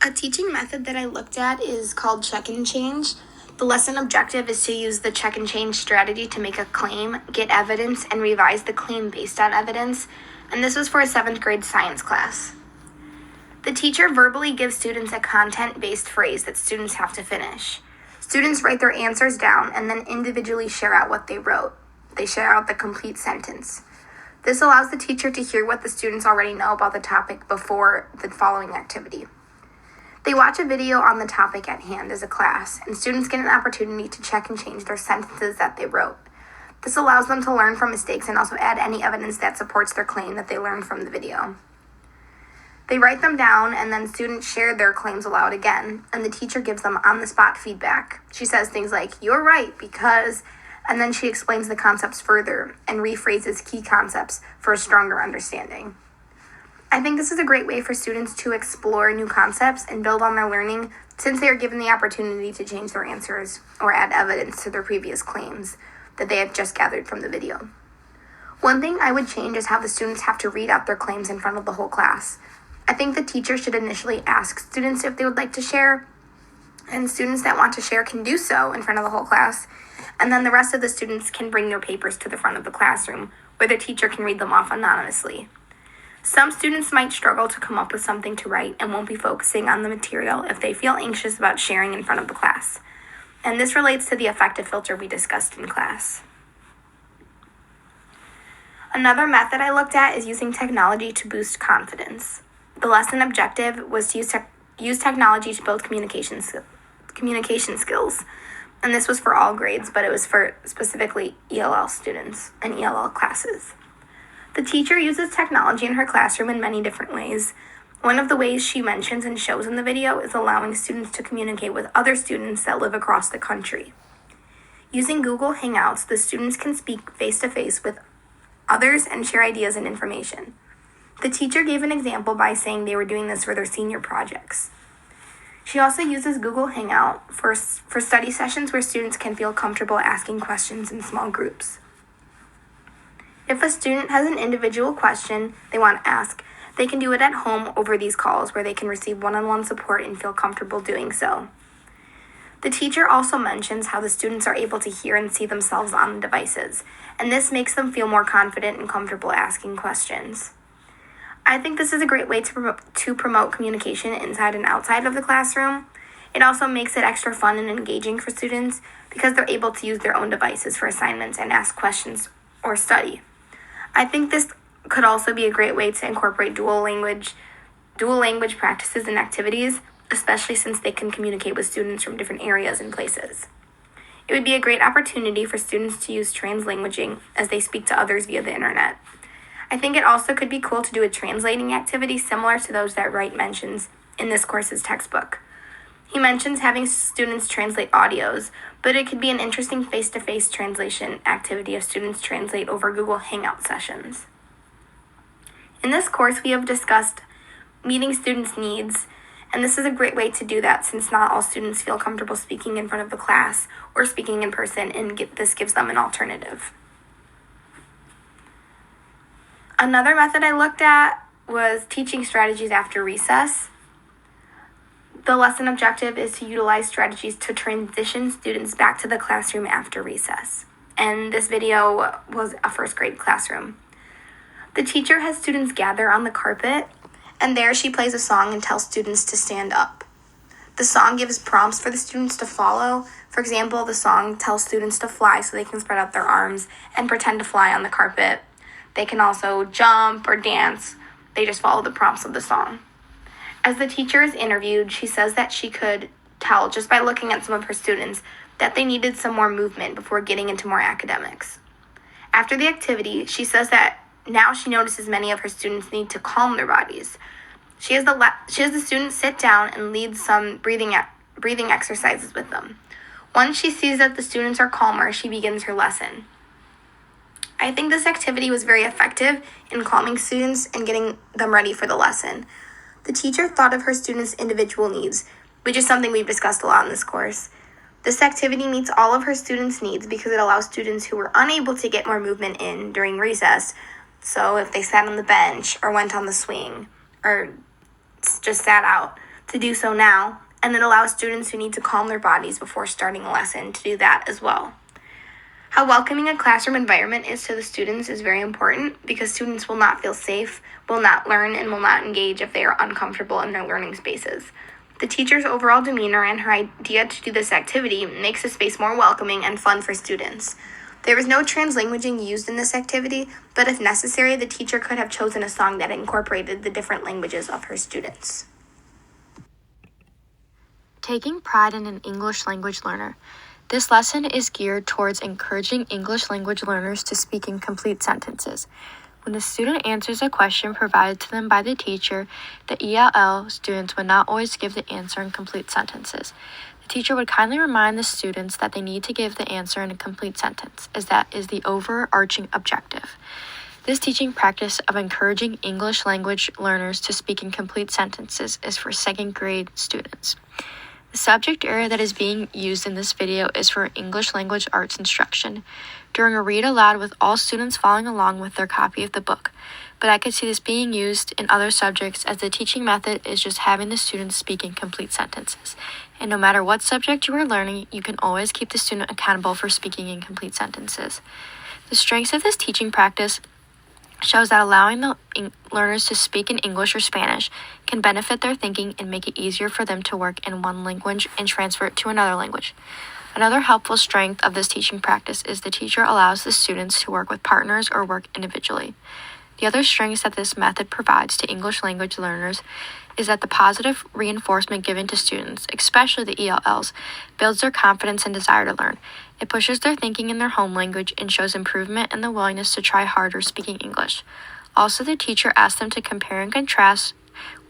A teaching method that I looked at is called check and change. The lesson objective is to use the check and change strategy to make a claim, get evidence, and revise the claim based on evidence. And this was for a 7th grade science class. The teacher verbally gives students a content-based phrase that students have to finish. Students write their answers down and then individually share out what they wrote. They share out the complete sentence. This allows the teacher to hear what the students already know about the topic before the following activity. They watch a video on the topic at hand as a class, and students get an opportunity to check and change their sentences that they wrote. This allows them to learn from mistakes and also add any evidence that supports their claim that they learned from the video. They write them down, and then students share their claims aloud again, and the teacher gives them on-the-spot feedback. She says things like, "You're right, because," and then she explains the concepts further and rephrases key concepts for a stronger understanding. I think this is a great way for students to explore new concepts and build on their learning since they are given the opportunity to change their answers or add evidence to their previous claims that they have just gathered from the video. One thing I would change is how the students have to read out their claims in front of the whole class. I think the teacher should initially ask students if they would like to share, and students that want to share can do so in front of the whole class, and then the rest of the students can bring their papers to the front of the classroom where the teacher can read them off anonymously. Some students might struggle to come up with something to write and won't be focusing on the material if they feel anxious about sharing in front of the class. And this relates to the affective filter we discussed in class. Another method I looked at is using technology to boost confidence. The lesson objective was to use technology to build communication skills. And this was for all grades, but it was for specifically ELL students and ELL classes. The teacher uses technology in her classroom in many different ways. One of the ways she mentions and shows in the video is allowing students to communicate with other students that live across the country. Using Google Hangouts, the students can speak face-to-face with others and share ideas and information. The teacher gave an example by saying they were doing this for their senior projects. She also uses Google Hangout for study sessions where students can feel comfortable asking questions in small groups. If a student has an individual question they want to ask, they can do it at home over these calls where they can receive one-on-one support and feel comfortable doing so. The teacher also mentions how the students are able to hear and see themselves on the devices, and this makes them feel more confident and comfortable asking questions. I think this is a great way to promote communication inside and outside of the classroom. It also makes it extra fun and engaging for students because they're able to use their own devices for assignments and ask questions or study. I think this could also be a great way to incorporate dual language practices and activities, especially since they can communicate with students from different areas and places. It would be a great opportunity for students to use translanguaging as they speak to others via the internet. I think it also could be cool to do a translating activity similar to those that Wright mentions in this course's textbook. He mentions having students translate audios, but it could be an interesting face-to-face translation activity if students translate over Google Hangout sessions. In this course, we have discussed meeting students' needs, and this is a great way to do that since not all students feel comfortable speaking in front of the class or speaking in person, and this gives them an alternative. Another method I looked at was teaching strategies after recess. The lesson objective is to utilize strategies to transition students back to the classroom after recess. And this video was a first grade classroom. The teacher has students gather on the carpet, and there she plays a song and tells students to stand up. The song gives prompts for the students to follow. For example, the song tells students to fly so they can spread out their arms and pretend to fly on the carpet. They can also jump or dance. They just follow the prompts of the song. As the teacher is interviewed, she says that she could tell just by looking at some of her students that they needed some more movement before getting into more academics. After the activity, she says that now she notices many of her students need to calm their bodies. She has the students sit down and lead some breathing exercises with them. Once she sees that the students are calmer, she begins her lesson. I think this activity was very effective in calming students and getting them ready for the lesson. The teacher thought of her students' individual needs, which is something we've discussed a lot in this course. This activity meets all of her students' needs because it allows students who were unable to get more movement in during recess, so if they sat on the bench or went on the swing or just sat out, to do so now, and it allows students who need to calm their bodies before starting a lesson to do that as well. How welcoming a classroom environment is to the students is very important because students will not feel safe, will not learn, and will not engage if they are uncomfortable in their learning spaces. The teacher's overall demeanor and her idea to do this activity makes the space more welcoming and fun for students. There was no translanguaging used in this activity, but if necessary, the teacher could have chosen a song that incorporated the different languages of her students. Taking pride in an English language learner. This lesson is geared towards encouraging English language learners to speak in complete sentences. When the student answers a question provided to them by the teacher, the ELL students would not always give the answer in complete sentences. The teacher would kindly remind the students that they need to give the answer in a complete sentence, as that is the overarching objective. This teaching practice of encouraging English language learners to speak in complete sentences is for second grade students. The subject area that is being used in this video is for English language arts instruction, during a read aloud with all students following along with their copy of the book. But I could see this being used in other subjects as the teaching method is just having the students speak in complete sentences. And no matter what subject you are learning, you can always keep the student accountable for speaking in complete sentences. The strengths of this teaching practice shows that allowing the learners to speak in English or Spanish can benefit their thinking and make it easier for them to work in one language and transfer it to another language. Another helpful strength of this teaching practice is the teacher allows the students to work with partners or work individually. The other strengths that this method provides to English language learners is that the positive reinforcement given to students, especially the ELLs, builds their confidence and desire to learn. It pushes their thinking in their home language and shows improvement in the willingness to try harder speaking English. Also, the teacher asks them to compare and contrast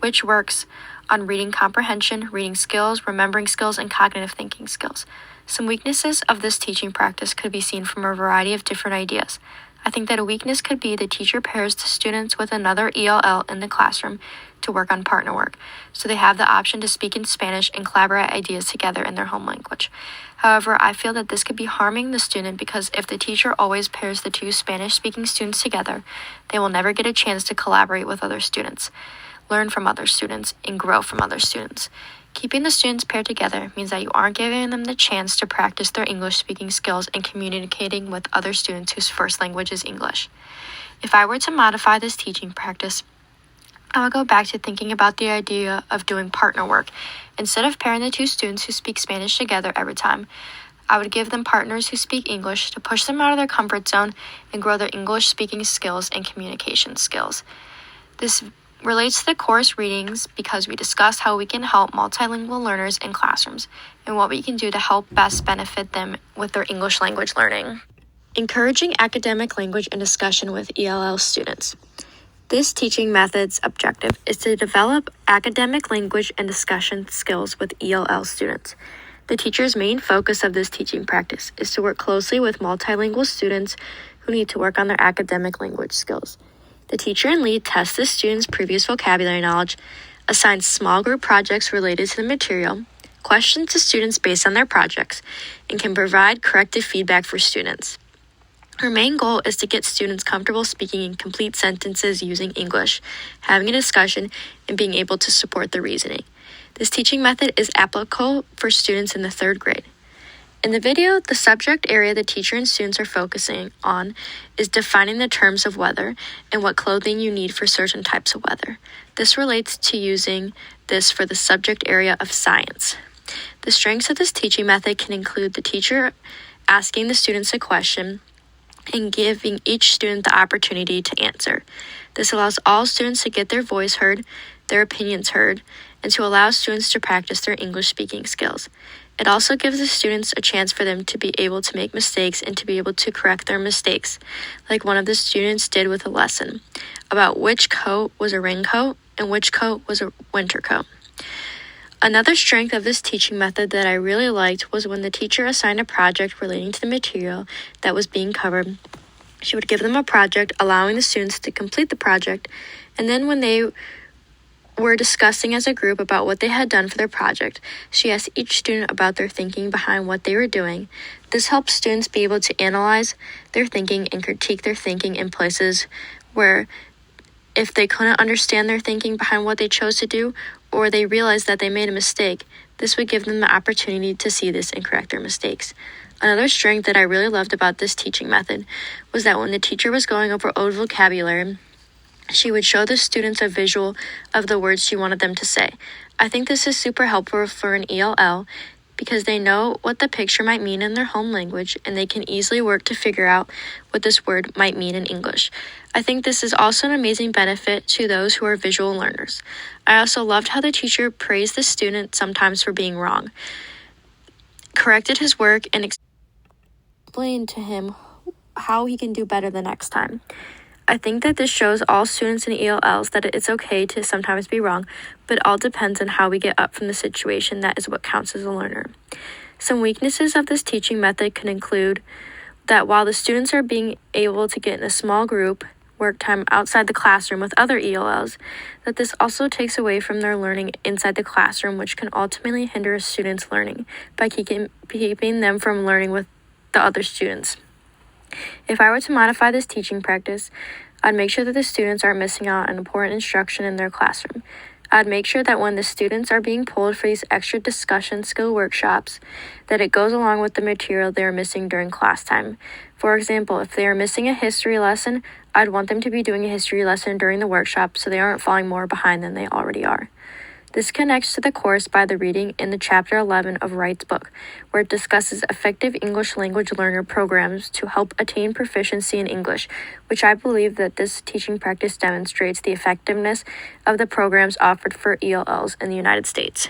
which works on reading comprehension, reading skills, remembering skills, and cognitive thinking skills. Some weaknesses of this teaching practice could be seen from a variety of different ideas. I think that a weakness could be the teacher pairs the students with another ELL in the classroom to work on partner work, so they have the option to speak in Spanish and collaborate ideas together in their home language. However, I feel that this could be harming the student because if the teacher always pairs the two Spanish-speaking students together, they will never get a chance to collaborate with other students, learn from other students, and grow from other students. Keeping the students paired together means that you aren't giving them the chance to practice their English speaking skills and communicating with other students whose first language is English. If I were to modify this teaching practice, I would go back to thinking about the idea of doing partner work. Instead of pairing the two students who speak Spanish together every time, I would give them partners who speak English to push them out of their comfort zone and grow their English speaking skills and communication skills. This relates to the course readings because we discussed how we can help multilingual learners in classrooms and what we can do to help best benefit them with their English language learning. Encouraging academic language and discussion with ELL students. This teaching method's objective is to develop academic language and discussion skills with ELL students. The teacher's main focus of this teaching practice is to work closely with multilingual students who need to work on their academic language skills. The teacher and lead test the students' previous vocabulary knowledge, assigns small group projects related to the material, questions the students based on their projects, and can provide corrective feedback for students. Her main goal is to get students comfortable speaking in complete sentences using English, having a discussion, and being able to support the reasoning. This teaching method is applicable for students in the 3rd grade. In the video, the subject area the teacher and students are focusing on is defining the terms of weather and what clothing you need for certain types of weather. This relates to using this for the subject area of science. The strengths of this teaching method can include the teacher asking the students a question and giving each student the opportunity to answer. This allows all students to get their voice heard, their opinions heard, and to allow students to practice their English speaking skills. It also gives the students a chance for them to be able to make mistakes and to be able to correct their mistakes, like one of the students did with a lesson about which coat was a raincoat and which coat was a winter coat. Another strength of this teaching method that I really liked was when the teacher assigned a project relating to the material that was being covered. She would give them a project, allowing the students to complete the project, and then when they were discussing as a group about what they had done for their project, she asked each student about their thinking behind what they were doing. This helps students be able to analyze their thinking and critique their thinking in places where if they couldn't understand their thinking behind what they chose to do, or they realized that they made a mistake, this would give them the opportunity to see this and correct their mistakes. Another strength that I really loved about this teaching method was that when the teacher was going over old vocabulary, she would show the students a visual of the words she wanted them to say. I think this is super helpful for an ELL because they know what the picture might mean in their home language and they can easily work to figure out what this word might mean in English. I think this is also an amazing benefit to those who are visual learners. I also loved how the teacher praised the student sometimes for being wrong, corrected his work, and explained to him how he can do better the next time. I think that this shows all students in ELLs that it's okay to sometimes be wrong, but it all depends on how we get up from the situation. That is what counts as a learner. Some weaknesses of this teaching method could include that while the students are being able to get in a small group, work time outside the classroom with other ELLs, that this also takes away from their learning inside the classroom, which can ultimately hinder a student's learning by keeping them from learning with the other students. If I were to modify this teaching practice, I'd make sure that the students aren't missing out on important instruction in their classroom. I'd make sure that when the students are being pulled for these extra discussion skill workshops, that it goes along with the material they are missing during class time. For example, if they are missing a history lesson, I'd want them to be doing a history lesson during the workshop so they aren't falling more behind than they already are. This connects to the course by the reading in the Chapter 11 of Wright's book, where it discusses effective English language learner programs to help attain proficiency in English, which I believe that this teaching practice demonstrates the effectiveness of the programs offered for ELLs in the United States.